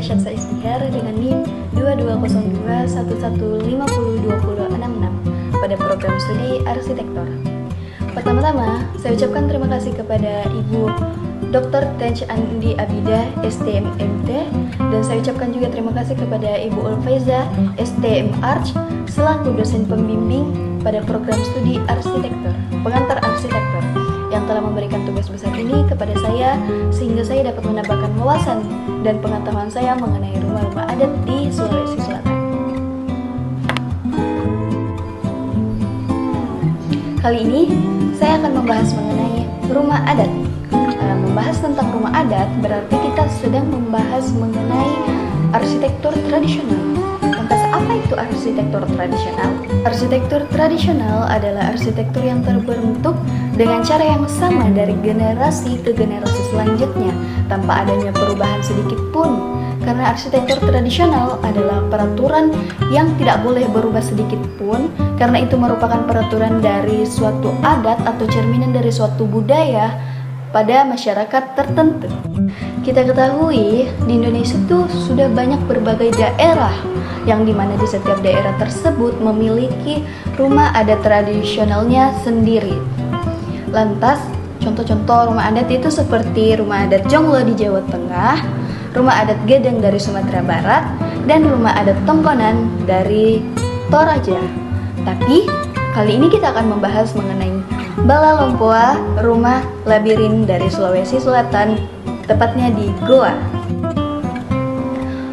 Arsyad Saistihar dengan NIM 220211502066 pada program studi arsitektur. Pertama-tama, saya ucapkan terima kasih kepada Ibu Dr. Tench Andi Abida, STMMT, dan saya ucapkan juga terima kasih kepada Ibu Ulfaiza, STM Arch, selaku dosen pembimbing pada program studi arsitektur, pengantar arsitektur, yang telah memberikan tugas besar ini kepada saya sehingga saya dapat menambahkan wawasan dan pengetahuan saya mengenai rumah-rumah adat di Sulawesi Selatan. Kali ini saya akan membahas mengenai rumah adat. Membahas tentang rumah adat berarti kita sedang membahas mengenai arsitektur tradisional. Lantas apa itu arsitektur tradisional? Arsitektur tradisional adalah arsitektur yang terbentuk dengan cara yang sama dari generasi ke generasi selanjutnya tanpa adanya perubahan sedikit pun. Karena arsitektur tradisional adalah peraturan yang tidak boleh berubah sedikit pun, karena itu merupakan peraturan dari suatu adat atau cerminan dari suatu budaya pada masyarakat tertentu. Kita ketahui di Indonesia itu sudah banyak berbagai daerah yang dimana di setiap daerah tersebut memiliki rumah adat tradisionalnya sendiri. Lantas contoh-contoh rumah adat itu seperti rumah adat Jonglo di Jawa Tengah, rumah adat Gedeng dari Sumatera Barat, dan rumah adat Tongkonan dari Toraja. Tapi kali ini kita akan membahas mengenai Balalompoa, rumah labirin dari Sulawesi Selatan, tepatnya di Goa.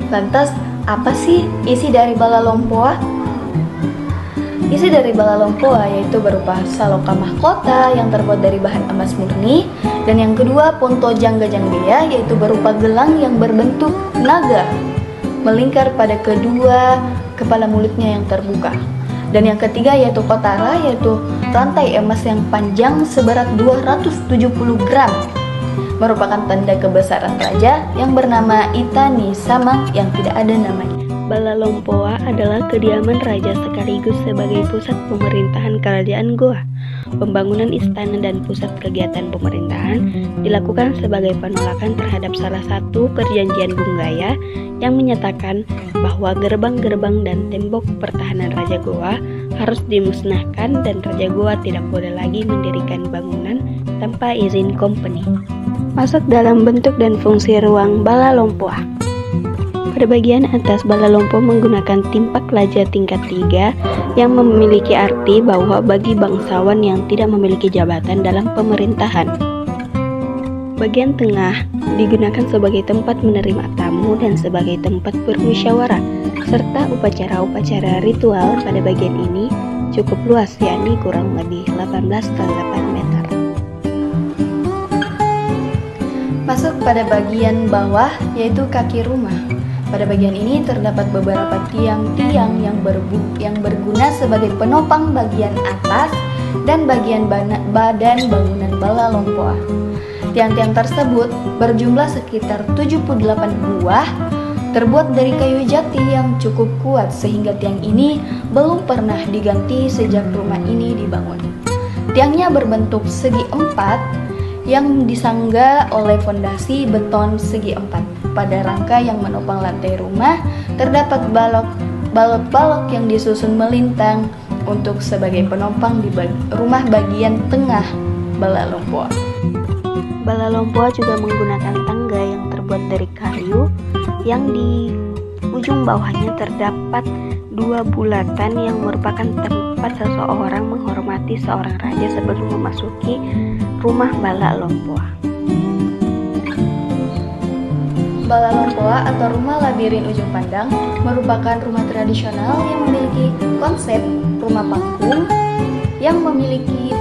Lantas, apa sih isi dari Balalompoa? Isi dari Balalompoa yaitu berupa saloka mahkota yang terbuat dari bahan emas murni, dan yang kedua ponto jangga jangbea yaitu berupa gelang yang berbentuk naga melingkar pada kedua kepala mulutnya yang terbuka. Dan yang ketiga yaitu kotara, yaitu rantai emas yang panjang seberat 270 gram, merupakan tanda kebesaran raja yang bernama Itani Sama yang tidak ada namanya. Balalompoa adalah kediaman raja sekaligus sebagai pusat pemerintahan kerajaan Goa. Pembangunan istana dan pusat kegiatan pemerintahan dilakukan sebagai penolakan terhadap salah satu perjanjian Bunggaya yang menyatakan bahwa gerbang-gerbang dan tembok pertahanan Raja Goa harus dimusnahkan dan Raja Goa tidak boleh lagi mendirikan bangunan tanpa izin company. Masuk dalam bentuk dan fungsi ruang Balalompoa. Pada bagian atas, Balalompoa menggunakan timpak laja tingkat 3 yang memiliki arti bahwa bagi bangsawan yang tidak memiliki jabatan dalam pemerintahan. Bagian tengah digunakan sebagai tempat menerima tamu dan sebagai tempat bermusyawarah, serta upacara-upacara ritual pada bagian ini cukup luas, yakni kurang lebih 18 x 8 meter. Masuk pada bagian bawah yaitu kaki rumah. Pada bagian ini terdapat beberapa tiang-tiang yang berguna sebagai penopang bagian atas dan bagian badan bangunan Balalompoa. Tiang-tiang tersebut berjumlah sekitar 78 buah, terbuat dari kayu jati yang cukup kuat sehingga tiang ini belum pernah diganti sejak rumah ini dibangun. Tiangnya berbentuk segi empat yang disangga oleh fondasi beton segi empat. Pada rangka yang menopang lantai rumah terdapat balok-balok yang disusun melintang untuk sebagai penopang di rumah bagian tengah Balalompoa. Balalompoa juga menggunakan tangga yang terbuat dari kayu yang di ujung bawahnya terdapat dua bulatan yang merupakan tempat seseorang menghormati seorang raja sebelum memasuki rumah Balalompoa. Balalompoa atau rumah labirin ujung pandang merupakan rumah tradisional yang memiliki konsep rumah panggung yang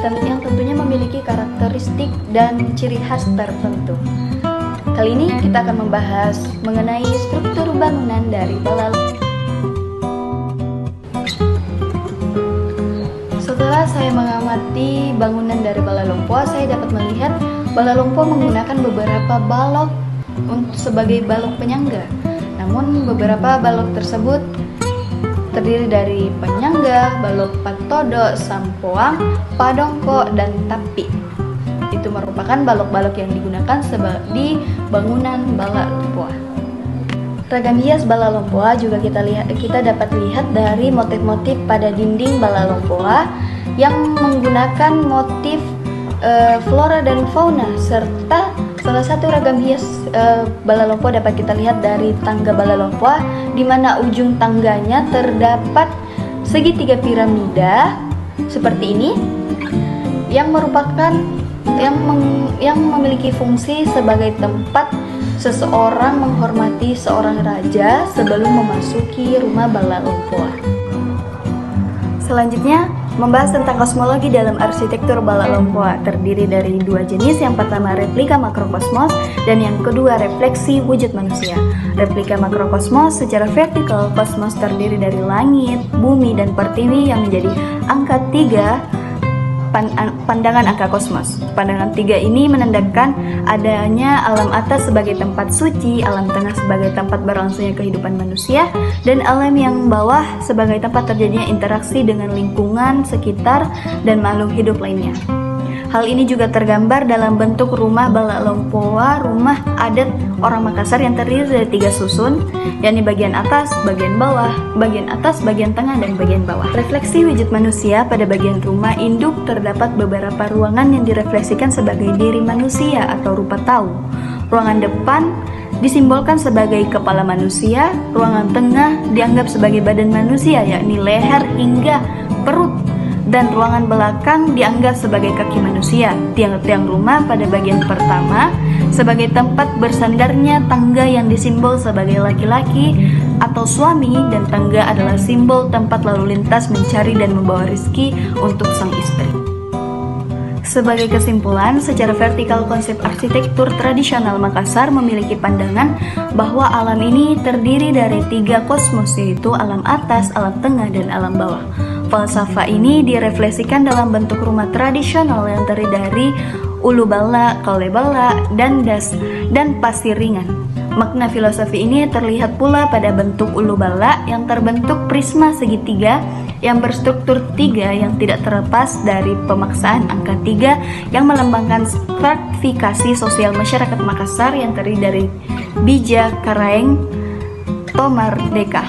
tentunya memiliki karakteristik dan ciri khas tertentu. Kali ini kita akan membahas mengenai struktur bangunan dari Balalompoa. Setelah saya mengamati bangunan dari Balalompoa, saya dapat melihat Balalompoa menggunakan beberapa balok sebagai balok penyangga. Namun beberapa balok tersebut terdiri dari penyangga, balok patodo, sampoang, padongko, dan tapi. Itu merupakan balok-balok yang digunakan di bangunan Balalompoa. Ragam hias Bala Lompoa juga kita dapat lihat dari motif-motif pada dinding Bala Lompoa yang menggunakan motif flora dan fauna, serta salah satu ragam hias Bala Lompoa dapat kita lihat dari tangga Bala Lompoa, di mana ujung tangganya terdapat segitiga piramida seperti ini yang merupakan yang memiliki fungsi sebagai tempat seseorang menghormati seorang raja sebelum memasuki rumah Bala Lompoa. Selanjutnya, membahas tentang kosmologi dalam arsitektur Bala Lompoa, terdiri dari dua jenis. Yang pertama replika makrokosmos dan yang kedua refleksi wujud manusia. Replika makrokosmos secara vertikal, kosmos terdiri dari langit, bumi, dan pertiwi yang menjadi angka 3 pandangan angka kosmos. Pandangan 3 ini menandakan adanya alam atas sebagai tempat suci, alam tengah sebagai tempat berlangsungnya kehidupan manusia, dan alam yang bawah sebagai tempat terjadinya interaksi dengan lingkungan sekitar dan makhluk hidup lainnya. Hal ini juga tergambar dalam bentuk rumah Bala Lompoa, rumah adat orang Makassar yang terdiri dari 3 susun, yakni bagian atas, bagian bawah, bagian atas, bagian tengah, dan bagian bawah. Refleksi wujud manusia pada bagian rumah induk terdapat beberapa ruangan yang direfleksikan sebagai diri manusia atau rupa tau. Ruangan depan disimbolkan sebagai kepala manusia, ruangan tengah dianggap sebagai badan manusia, yakni leher hingga perut, dan ruangan belakang dianggap sebagai kaki manusia. Tiang-tiang rumah pada bagian pertama sebagai tempat bersandarnya tangga yang disimbol sebagai laki-laki atau suami, dan tangga adalah simbol tempat lalu lintas mencari dan membawa rezeki untuk sang istri. Sebagai kesimpulan, secara vertikal konsep arsitektur tradisional Makassar memiliki pandangan bahwa alam ini terdiri dari 3 kosmos, yaitu alam atas, alam tengah, dan alam bawah. Falsafah ini direfleksikan dalam bentuk rumah tradisional yang terdiri dari ulu bala, kaule bala, dan pasir ringan. Makna filosofi ini terlihat pula pada bentuk ulu bala yang terbentuk prisma segitiga yang berstruktur 3 yang tidak terlepas dari pemaksaan angka 3 yang melambangkan stratifikasi sosial masyarakat Makassar yang terdiri dari bija, karaeng, tomar, deka.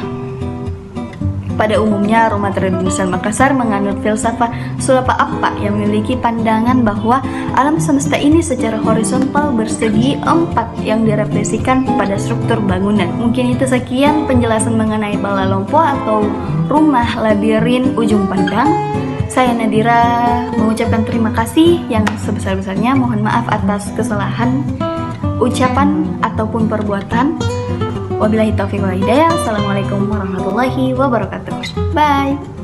Pada umumnya, rumah tradisional Makassar menganut filsafat sulapa apa yang memiliki pandangan bahwa alam semesta ini secara horizontal bersegi 4 yang direfleksikan pada struktur bangunan. Mungkin itu sekian penjelasan mengenai Bala Lompoa atau rumah labirin ujung pandang. Saya Nadira mengucapkan terima kasih yang sebesar-besarnya. Mohon maaf atas kesalahan ucapan ataupun perbuatan. Wabillahi taufiq wal hidayah. Assalamualaikum warahmatullahi wabarakatuh. Bye.